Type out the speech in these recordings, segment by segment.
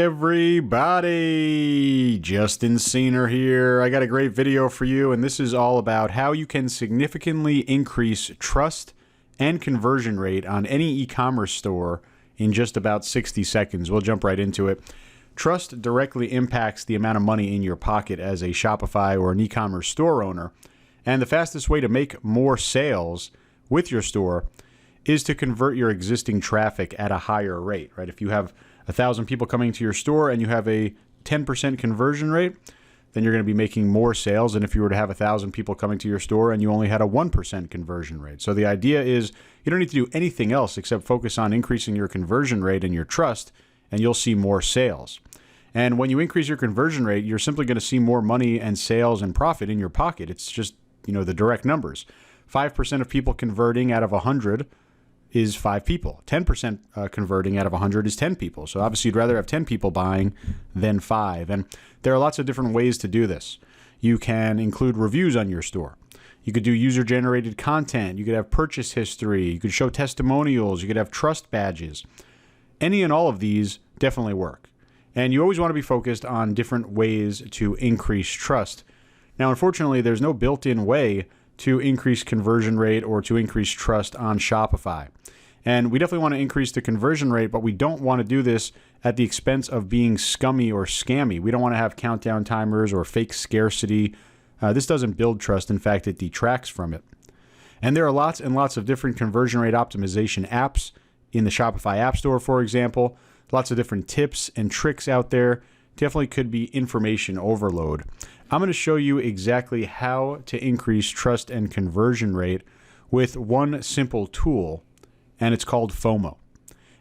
everybody, Justin Cena here. I got a great video for you, and this is all about how you can significantly increase trust and conversion rate on any e-commerce store in just about 60 seconds. We'll jump right into it. Trust directly impacts the amount of money in your pocket as a Shopify or an e-commerce store owner, and the fastest way to make more sales with your store is to convert your existing traffic at a higher rate, right? If you have 1,000 people coming to your store and you have a 10% conversion rate, then you're going to be making more sales than if you were to have 1,000 people coming to your store and you only had a 1% conversion rate. So the idea is you don't need to do anything else except focus on increasing your conversion rate and your trust, and you'll see more sales. And when you increase your conversion rate, you're simply going to see more money and sales and profit in your pocket. It's just, the direct numbers. 5% of people converting out of 100 is 5 people. 10% converting out of 100 is 10 people. So obviously you'd rather have 10 people buying than 5. And there are lots of different ways to do this. You can include reviews on your store. You could do user-generated content. You could have purchase history. You could show testimonials. You could have trust badges. Any and all of these definitely work. And you always want to be focused on different ways to increase trust. Now, unfortunately, there's no built-in way to increase conversion rate or to increase trust on Shopify. And we definitely want to increase the conversion rate, but we don't want to do this at the expense of being scummy or scammy. We don't want to have countdown timers or fake scarcity. This doesn't build trust. In fact, it detracts from it. And there are lots and lots of different conversion rate optimization apps in the Shopify App Store, for example. Lots of different tips and tricks out there. Definitely could be information overload. I'm going to show you exactly how to increase trust and conversion rate with one simple tool, and it's called Fomo.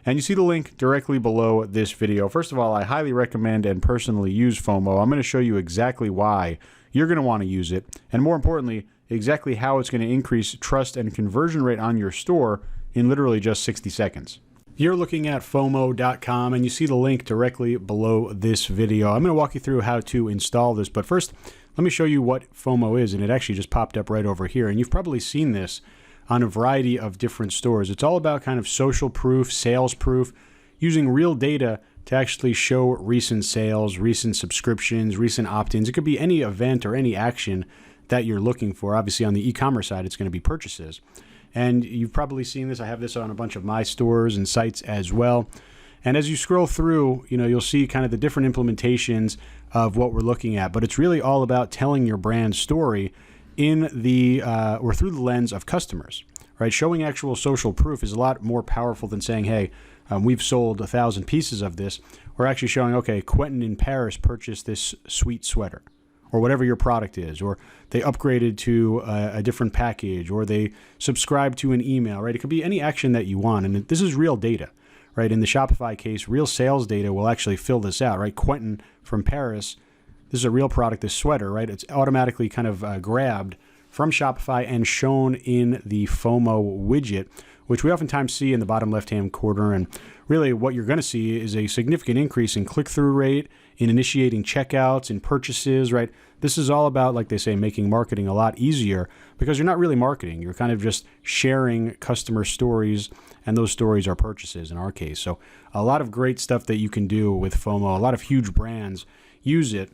And you see the link directly below this video. First of all, I highly recommend and personally use Fomo. I'm going to show you exactly why you're going to want to use it, and more importantly, exactly how it's going to increase trust and conversion rate on your store in literally just 60 seconds. You're looking at Fomo.com, and you see the link directly below this video. I'm going to walk you through how to install this, but first, let me show you what Fomo is, and it actually just popped up right over here, and you've probably seen this on a variety of different stores. It's all about kind of social proof, sales proof, using real data to actually show recent sales, recent subscriptions, recent opt-ins. It could be any event or any action that you're looking for. Obviously, on the e-commerce side, it's going to be purchases. And you've probably seen this. I have this on a bunch of my stores and sites as well. And as you scroll through, you'll see kind of the different implementations of what we're looking at. But it's really all about telling your brand story in the or through the lens of customers, right? Showing actual social proof is a lot more powerful than saying, hey, we've sold 1,000 pieces of this. We're actually showing, okay, Quentin in Paris purchased this sweet sweater, or whatever your product is, or they upgraded to a different package, or they subscribed to an email, right? It could be any action that you want, and this is real data, right? In the Shopify case, real sales data will actually fill this out, right? Quentin from Paris, this is a real product, this sweater, right? It's automatically kind of grabbed from Shopify and shown in the Fomo widget, which we oftentimes see in the bottom left-hand corner. And really what you're going to see is a significant increase in click-through rate, in initiating checkouts, in purchases, right? This is all about, like they say, making marketing a lot easier, because you're not really marketing. You're kind of just sharing customer stories, and those stories are purchases in our case. So a lot of great stuff that you can do with Fomo. A lot of huge brands use it.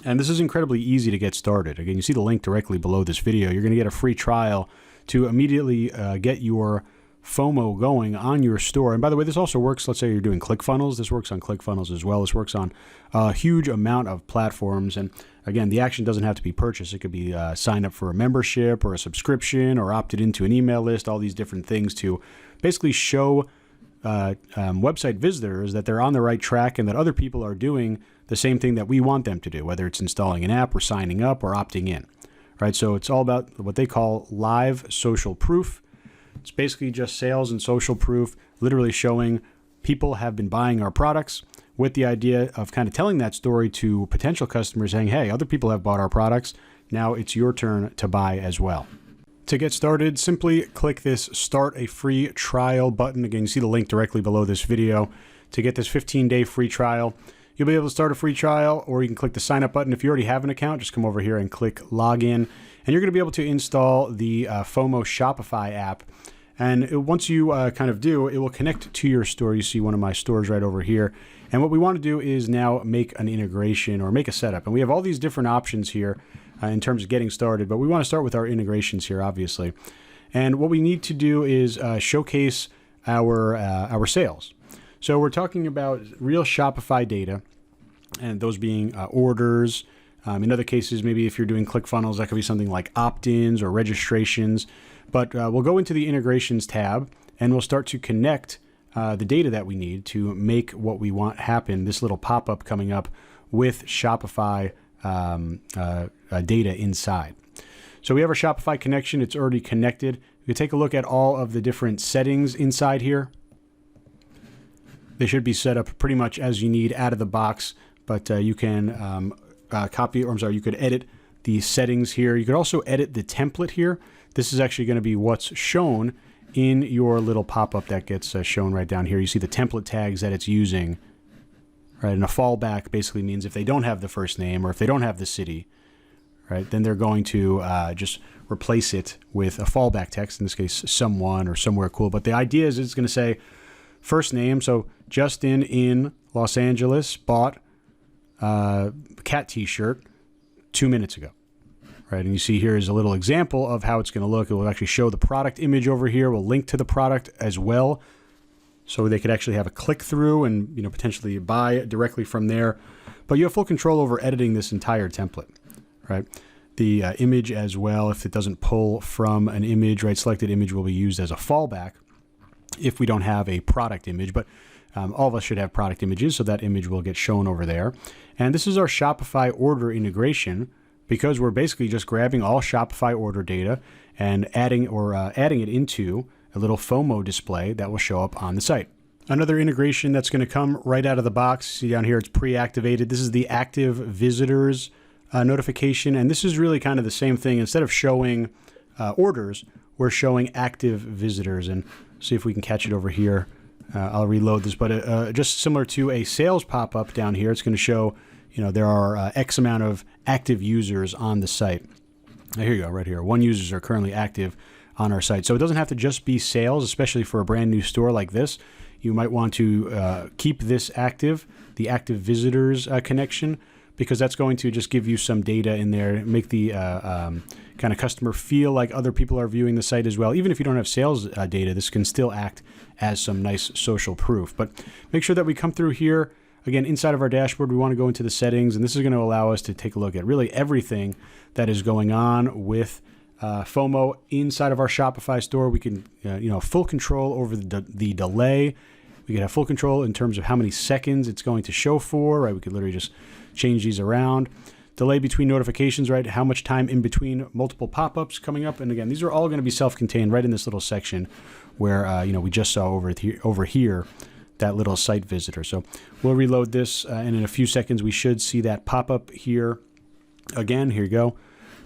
And this is incredibly easy to get started. Again, you see the link directly below this video. You're going to get a free trial to immediately get your Fomo going on your store. And by the way, this also works, let's say you're doing ClickFunnels. This works on ClickFunnels as well. This works on a huge amount of platforms. And again, the action doesn't have to be purchased. It could be sign up for a membership or a subscription or opted into an email list, all these different things to basically show website visitors that they're on the right track and that other people are doing the same thing that we want them to do, whether it's installing an app or signing up or opting in, right? So it's all about what they call live social proof. It's basically just sales and social proof, literally showing people have been buying our products, with the idea of kind of telling that story to potential customers, saying, hey, other people have bought our products. Now it's your turn to buy as well. To get started, simply click this Start a Free Trial button. Again, you see the link directly below this video to get this 15-day free trial. You'll be able to start a free trial, or you can click the sign up button. If you already have an account, just come over here and click login. And you're going to be able to install the Fomo Shopify app once you kind of do, it will connect to your store. You see one of my stores right over here. And what we want to do is now make an integration or make a setup. And we have all these different options here in terms of getting started, but we want to start with our integrations here, obviously. And what we need to do is showcase our sales. So we're talking about real Shopify data, and those being orders. In other cases, maybe if you're doing ClickFunnels, that could be something like opt-ins or registrations. But we'll go into the integrations tab, and we'll start to connect the data that we need to make what we want happen, this little pop-up coming up with Shopify data inside. So we have our Shopify connection. It's already connected. We can take a look at all of the different settings inside here. They should be set up pretty much as you need out of the box, but you can you could edit the settings here. You could also edit the template here. This is actually going to be what's shown in your little pop-up that gets shown right down here. You see the template tags that it's using, right? And a fallback basically means if they don't have the first name or if they don't have the city, right, then they're going to just replace it with a fallback text, in this case, someone or somewhere cool. But the idea is it's going to say first name. So Justin in Los Angeles bought a cat t-shirt 2 minutes ago. Right, and you see here is a little example of how it's going to look. It will actually show the product image over here. We'll link to the product as well, so they could actually have a click through and potentially buy directly from there. But you have full control over editing this entire template, right? The image as well, if it doesn't pull from an image, right? Selected image will be used as a fallback if we don't have a product image, but all of us should have product images, so that image will get shown over there. And this is our Shopify order integration, because we're basically just grabbing all Shopify order data and adding it into a little Fomo display that will show up on the site. Another integration that's going to come right out of the box, see down here, it's pre-activated. This is the active visitors notification, and this is really kind of the same thing. Instead of showing orders, we're showing active visitors, and see if we can catch it over here. I'll reload this, but just similar to a sales pop-up down here, it's going to show there are X amount of active users on the site. Now, here you go, right here. 1 users are currently active on our site. So it doesn't have to just be sales, especially for a brand new store like this. You might want to keep this active, the active visitors connection, because that's going to just give you some data in there, make the kind of customer feel like other people are viewing the site as well. Even if you don't have sales data, this can still act as some nice social proof. But make sure that we come through here. Again, inside of our dashboard, we want to go into the settings, and this is going to allow us to take a look at really everything that is going on with Fomo inside of our Shopify store. We can, full control over the delay. We can have full control in terms of how many seconds it's going to show for, right? We could literally just change these around. Delay between notifications, right? How much time in between multiple pop-ups coming up. And again, these are all going to be self-contained right in this little section where, we just saw over here, that little site visitor. So we'll reload this, and in a few seconds we should see that pop up here again. Here you go.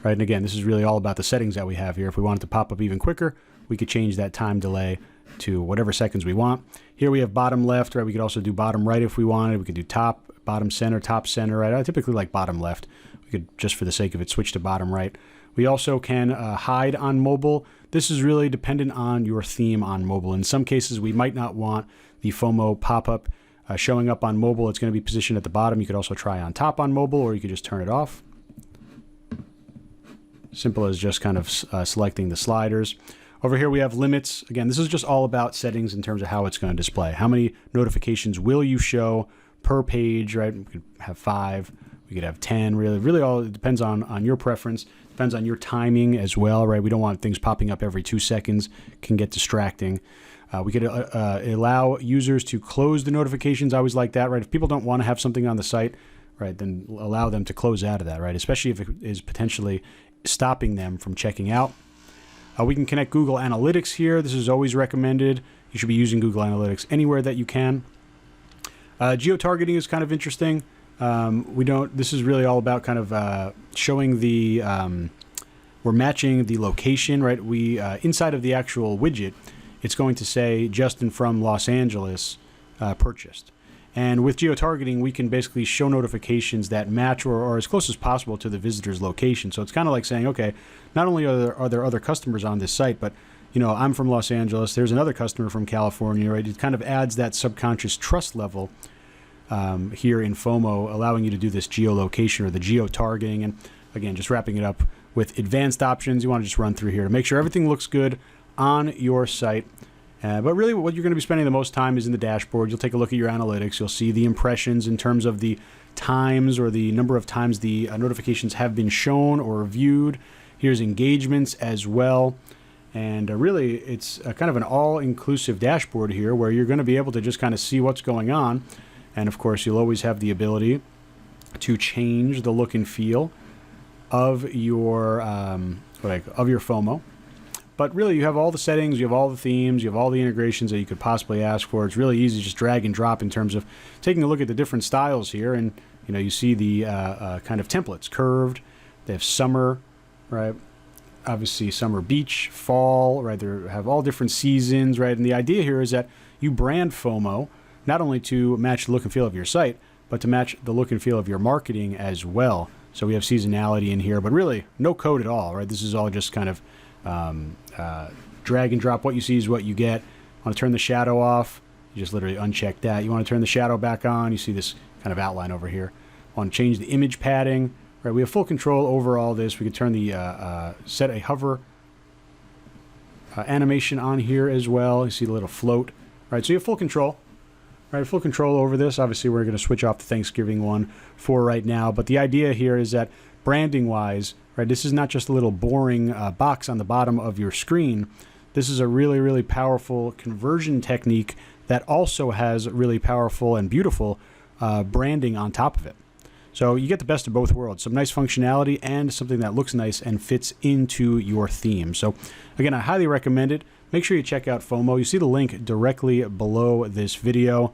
Right, and again, this is really all about the settings that we have here. If we want it to pop up even quicker, we could change that time delay to whatever seconds we want. Here we have bottom left, right? We could also do bottom right if we wanted. We could do top, bottom center, top center, right? I typically like bottom left. We could, just for the sake of it, switch to bottom right. We also can hide on mobile. This is really dependent on your theme on mobile. In some cases, we might not want the Fomo pop-up showing up on mobile. It's going to be positioned at the bottom. You could also try on top on mobile, or you could just turn it off. Simple as just kind of selecting the sliders. Over here we have limits. Again, this is just all about settings in terms of how it's going to display. How many notifications will you show per page, right? We could have 5, we could have 10, really all it depends on your preference. Depends on your timing as well, right? We don't want things popping up every 2 seconds. It can get distracting. We could allow users to close the notifications. I always like that, right? If people don't want to have something on the site, right, then allow them to close out of that, right? Especially if it is potentially stopping them from checking out. We can connect Google Analytics here. This is always recommended. You should be using Google Analytics anywhere that you can. Geo-targeting is kind of interesting. This is really all about kind of showing the, we're matching the location, right? Inside of the actual widget, it's going to say Justin from Los Angeles purchased. And with geo-targeting, we can basically show notifications that match or as close as possible to the visitor's location. So it's kind of like saying, okay, not only are there other customers on this site, but I'm from Los Angeles. There's another customer from California, right? It kind of adds that subconscious trust level here in Fomo, allowing you to do this geolocation or the geo-targeting. And again, just wrapping it up with advanced options. You want to just run through here to make sure everything looks good on your site. But really what you're going to be spending the most time is in the dashboard. You'll take a look at your analytics. You'll see the impressions in terms of the times or the number of times the notifications have been shown or viewed. Here's engagements as well. And really, it's kind of an all-inclusive dashboard here where you're going to be able to just kind of see what's going on. And of course, you'll always have the ability to change the look and feel of your Fomo. But really, you have all the settings, you have all the themes, you have all the integrations that you could possibly ask for. It's really easy to just drag and drop in terms of taking a look at the different styles here. And you see the kind of templates, curved. They have summer, right? Obviously, summer beach, fall, right? They have all different seasons, right? And the idea here is that you brand Fomo not only to match the look and feel of your site, but to match the look and feel of your marketing as well. So we have seasonality in here, but really no code at all, right? This is all just kind of drag and drop. What you see is what you get. Want to turn the shadow off? You just literally uncheck that. You want to turn the shadow back on? You see this kind of outline over here. Want to change the image padding? Right, we have full control over all this. We could turn the set a hover animation on here as well. You see the little float. Right, so you have full control. Right, full control over this. Obviously, we're going to switch off the Thanksgiving one for right now. But the idea here is that branding-wise, right, this is not just a little boring box on the bottom of your screen. This is a really, really powerful conversion technique that also has really powerful and beautiful branding on top of it. So you get the best of both worlds, some nice functionality and something that looks nice and fits into your theme. So again, I highly recommend it. Make sure you check out Fomo. You see the link directly below this video.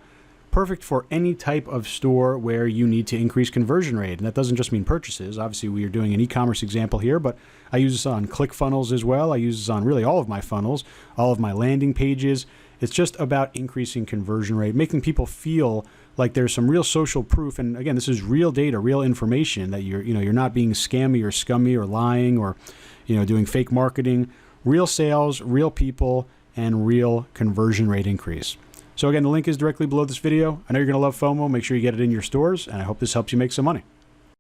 Perfect for any type of store where you need to increase conversion rate. And that doesn't just mean purchases. Obviously, we are doing an e-commerce example here, but I use this on ClickFunnels as well. I use this on really all of my funnels, all of my landing pages. It's just about increasing conversion rate, making people feel like there's some real social proof. And again, this is real data, real information that you're not being scammy or scummy or lying or doing fake marketing. Real sales, real people, and real conversion rate increase. So again, the link is directly below this video. I know you're going to love Fomo. Make sure you get it in your stores, and I hope this helps you make some money.